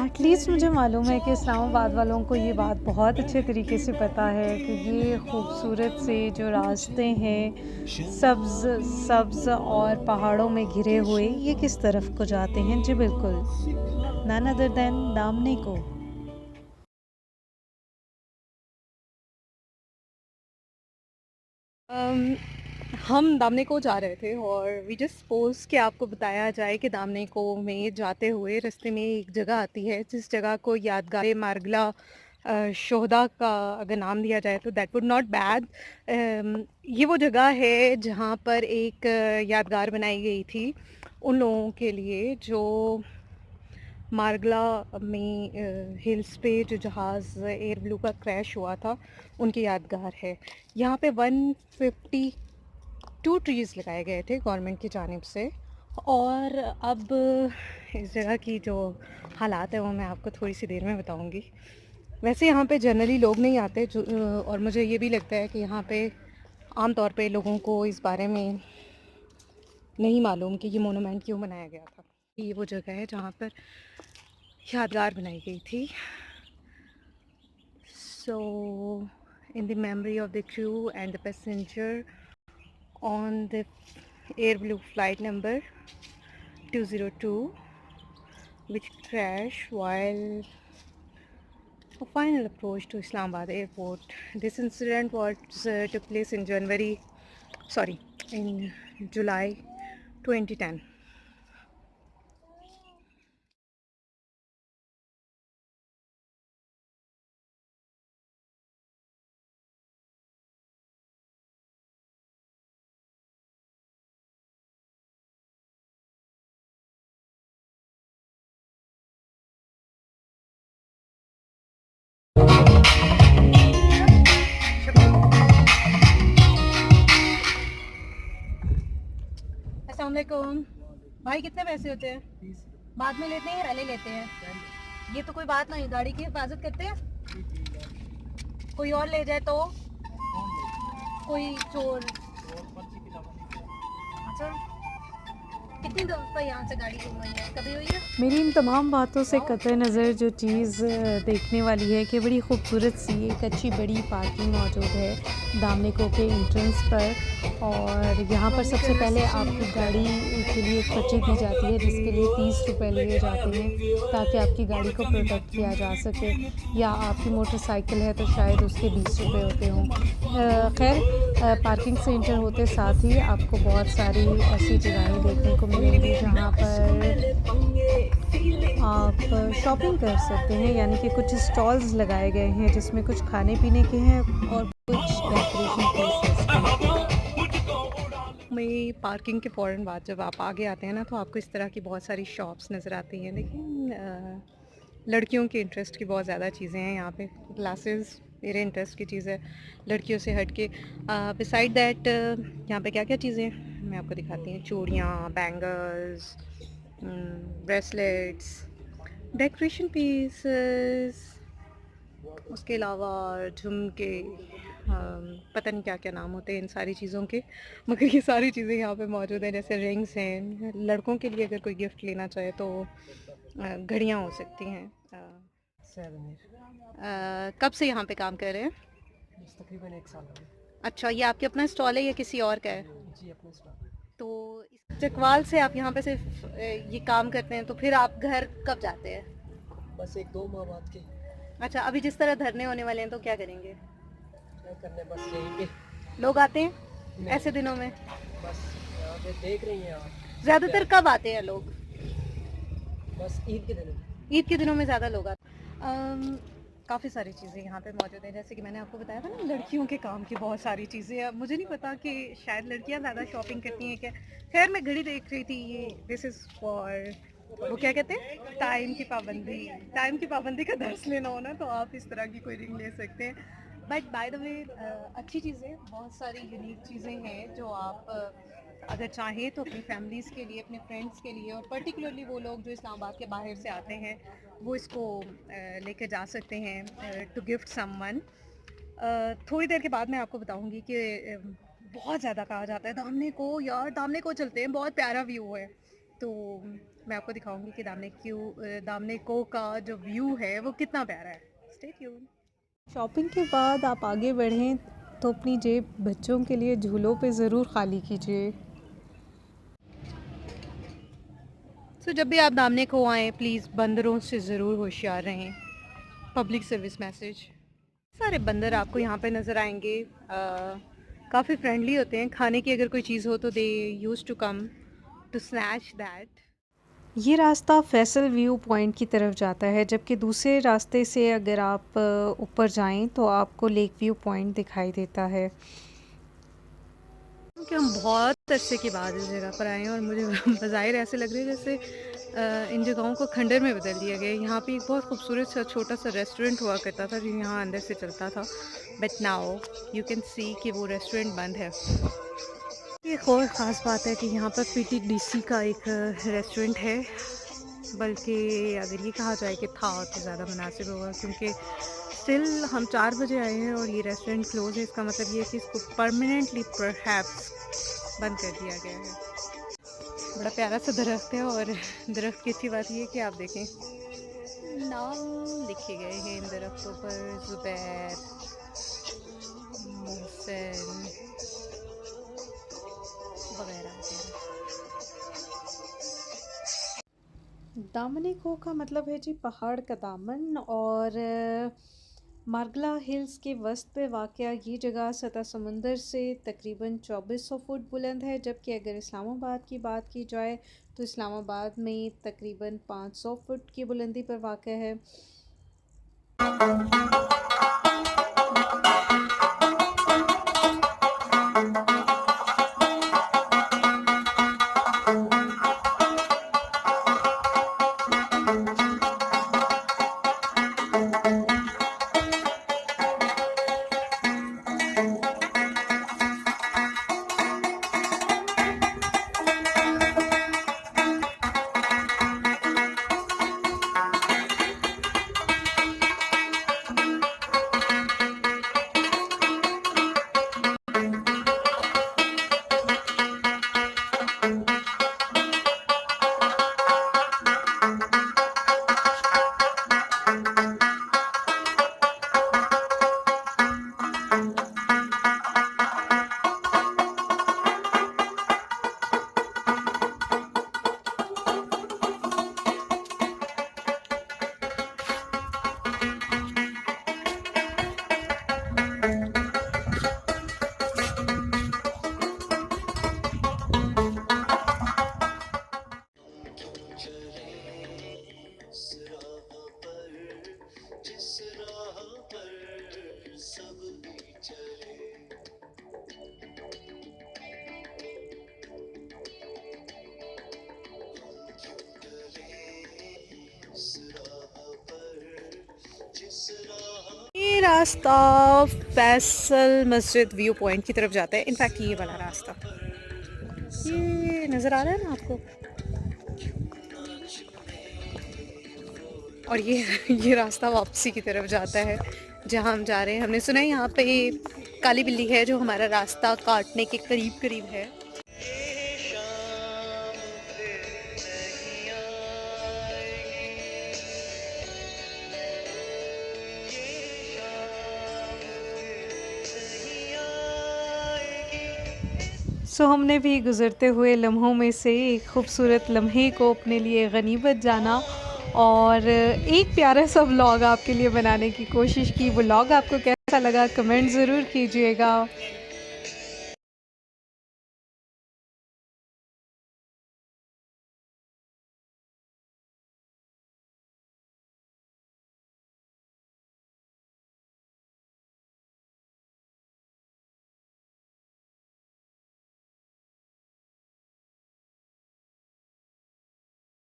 At least मुझे मालूम है कि इस्लामाबाद वालों को ये बात बहुत अच्छे तरीके से पता है कि ये खूबसूरत से जो रास्ते हैं सब्ज़ सब्ज़ और पहाड़ों में घिरे हुए ये किस तरफ को जाते हैं। जी बिल्कुल, नन अदर देन दामनी को। अम, हम दामने को जा रहे थे और वी जस्ट सपोज कि आपको बताया जाए कि दामने को में जाते हुए रास्ते में एक जगह आती है जिस जगह को यादगार मारगला शोहदा का अगर नाम दिया जाए तो दैट वुड नॉट बैड। ये वो जगह है जहाँ पर एक यादगार बनाई गई थी उन लोगों के लिए जो मारगला में हिल्स पे जो जहाज़ एयर ब्लू का क्रैश हुआ था उनकी यादगार है। यहाँ पे 152 ट्रीज़ लगाए गए थे गवर्नमेंट की जानिब से। और अब इस जगह की जो हालात है वो मैं आपको थोड़ी सी देर में बताऊंगी। वैसे यहाँ पे जनरली लोग नहीं आते जो और मुझे ये भी लगता है कि यहाँ पे आम तौर पे लोगों को इस बारे में नहीं मालूम कि ये मोनूमेंट क्यों बनाया गया था। ये वो जगह है जहाँ पर यादगार बनाई गई थी। So, in the memory of the crew and the passenger on the Air Blue flight number 202, which crashed while a final approach to Islamabad airport. This incident was took place in in July 2010. अस्सलाम वालेकुम भाई, कितने पैसे होते हैं? बाद में लेते हैं या पहले लेते हैं? ये तो कोई बात नहीं, गाड़ी की हिफाजत करते हैं। कोई और ले जाए तो कोई चोर। अच्छा, कितनी दफ़ा यहाँ से गाड़ी गुम हुई है, कभी हुई है? मेरी इन तमाम बातों से कतई नज़र जो चीज़ देखने वाली है कि बड़ी खूबसूरत सी एक अच्छी बड़ी पार्किंग मौजूद है दामनिको के एंट्रेंस पर। और यहाँ पर सबसे पहले आपकी गाड़ी के लिए एक पर्ची दी जाती है जिसके लिए 30 रुपये लिए जाते हैं ताकि आपकी गाड़ी को प्रोटेक्ट किया जा सके, या आपकी मोटरसाइकिल है तो शायद उसके 20 रुपये होते हों। खैर, पार्किंग से एंटर होते साथ ही आपको बहुत सारी ऐसी जगहें देखने को मिलेंगी जहाँ पर आप शॉपिंग कर सकते हैं, यानी कि कुछ स्टॉल्स लगाए गए हैं जिसमें कुछ खाने पीने के हैं और कुछ डेकोरेशन पीसेस के। में पार्किंग के फ़ौरन बाद जब आप आगे आते हैं ना तो आपको इस तरह की बहुत सारी शॉप्स नज़र आती हैं, लेकिन लड़कियों के इंटरेस्ट की बहुत ज़्यादा चीज़ें हैं यहाँ पे। ग्लासेस मेरे इंटरेस्ट की चीज़ है लड़कियों से हट के। बिसाइड दैट यहाँ पे क्या क्या चीज़ें हैं मैं आपको दिखाती हूँ। चूड़ियाँ, बैंगल्स, ब्रेसलेट्स, डेकोरेशन पीसेस, उसके अलावा झुमके, पता नहीं क्या क्या नाम होते हैं इन सारी चीज़ों के, मगर ये सारी चीज़ें यहाँ पे मौजूद हैं। जैसे रिंग्स हैं, लड़कों के लिए अगर कोई गिफ्ट लेना चाहे तो घड़ियाँ हो सकती हैं। 7 ईयर। कब से यहाँ पे काम कर रहे हैं? बस तकरीबन 1 साल हो गया। अच्छा, ये आपके अपना स्टॉल है या किसी और का है? जी, अपने स्टॉल। तो चकवाल से आप यहाँ पे सिर्फ ये काम करते हैं, तो फिर आप घर कब जाते हैं? बस 1-2 माह बाद के अच्छा, अभी जिस तरह धरने होने वाले हैं तो क्या करेंगे? क्या करने, बस यहीं पे। लोग आते हैं नहीं, ऐसे दिनों में? बस यहाँ पे देख रही हैं आप। ज़्यादातर कब आते हैं लोग? बस ईद के दिन। ईद के दिनों में ज़्यादा लोग आते हैं। काफ़ी सारी चीज़ें यहाँ पे मौजूद हैं, जैसे कि मैंने आपको बताया था ना, लड़कियों के काम की बहुत सारी चीज़ें हैं। मुझे नहीं पता कि शायद लड़कियाँ ज़्यादा शॉपिंग करती हैं क्या। खैर, मैं घड़ी देख रही थी, ये दिस इज़ फॉर, वो क्या कहते हैं, टाइम की पाबंदी। टाइम की पाबंदी का दर्स लेना हो ना तो आप इस तरह की कोई रिंग ले सकते हैं। बट बाय द वे अच्छी चीज़ें, बहुत सारी यूनिक चीज़ें हैं जो आप अगर चाहें तो अपनी फैमिलीज़ के लिए, अपने फ्रेंड्स के लिए, और पर्टिकुलरली वो लोग जो इस्लामाबाद के बाहर से आते हैं वो इसको लेकर जा सकते हैं टू गिफ्ट समवन। थोड़ी देर के बाद मैं आपको बताऊंगी कि बहुत ज़्यादा कहा जाता है दामने को, यार दामने को चलते हैं, बहुत प्यारा व्यू है। तो मैं आपको दिखाऊंगी कि दामने को का जो व्यू है वो कितना प्यारा है। Stay tune. शॉपिंग के बाद आप आगे बढ़ें तो अपनी जेब बच्चों के लिए झूलों पे ज़रूर खाली कीजिए। सो जब भी आप दामने को आएँ प्लीज़ बंदरों से ज़रूर होशियार रहें। Public service message. सारे बंदर आपको यहाँ पे नज़र आएंगे। काफ़ी फ्रेंडली होते हैं। खाने की अगर कोई चीज़ हो तो they use to come to snatch that. ये रास्ता फैसल व्यू पॉइंट की तरफ जाता है, जबकि दूसरे रास्ते से अगर आप ऊपर जाएं तो आपको लेक व्यू पॉइंट दिखाई देता है। क्योंकि हम बहुत अरसे के बाद इस जगह पर आए हैं और मुझे बज़ाहिर ऐसे लग रहा है जैसे इन जगहों को खंडर में बदल दिया गया है। यहाँ पे एक बहुत खूबसूरत सा छोटा सा रेस्टोरेंट हुआ करता था जो यहाँ अंदर से चलता था, but now you can see कि वो रेस्टोरेंट बंद है। एक और ख़ास बात है कि यहाँ पर पीटीडीसी का एक रेस्टोरेंट है, बल्कि अगर ये कहा जाए कि था तो ज़्यादा मुनासिब होगा, क्योंकि स्टिल हम 4 बजे आए हैं और ये रेस्टोरेंट क्लोज है। इसका मतलब ये है कि इसको परमानेंटली परहैप्स बंद कर दिया गया है। बड़ा प्यारा सा दरख्त है और दरख्त की अच्छी बात ये है कि आप देखें नाम लिखे गए हैं इन दरख्तों पर, ज़ुबैर, मोहसिन वगैरह वगैरह। दामने को का मतलब है जी पहाड़ का दामन, और मार्गला हिल्स के वस्त पे वाक़या ये जगह सतह समुंदर से तकरीबन 2400 फुट बुलंद है, जबकि अगर इस्लामाबाद की बात की जाए तो इस्लामाबाद में तकरीबन 500 फुट की बुलंदी पर वाक़ है। ये रास्ता फैसल मस्जिद व्यू पॉइंट की तरफ जाता है। इनफैक्ट ये वाला रास्ता ये नज़र आ रहा है ना आपको, और ये रास्ता वापसी की तरफ जाता है जहाँ हम जा रहे हैं। हमने सुना है यहाँ पे काली बिल्ली है जो हमारा रास्ता काटने के करीब करीब है। सो हमने भी गुज़रते हुए लम्हों में से एक ख़ूबसूरत लम्हे को अपने लिए गनीमत जाना और एक प्यारा सा व्लॉग आपके लिए बनाने की कोशिश की। व्लॉग आपको कैसा लगा कमेंट ज़रूर कीजिएगा।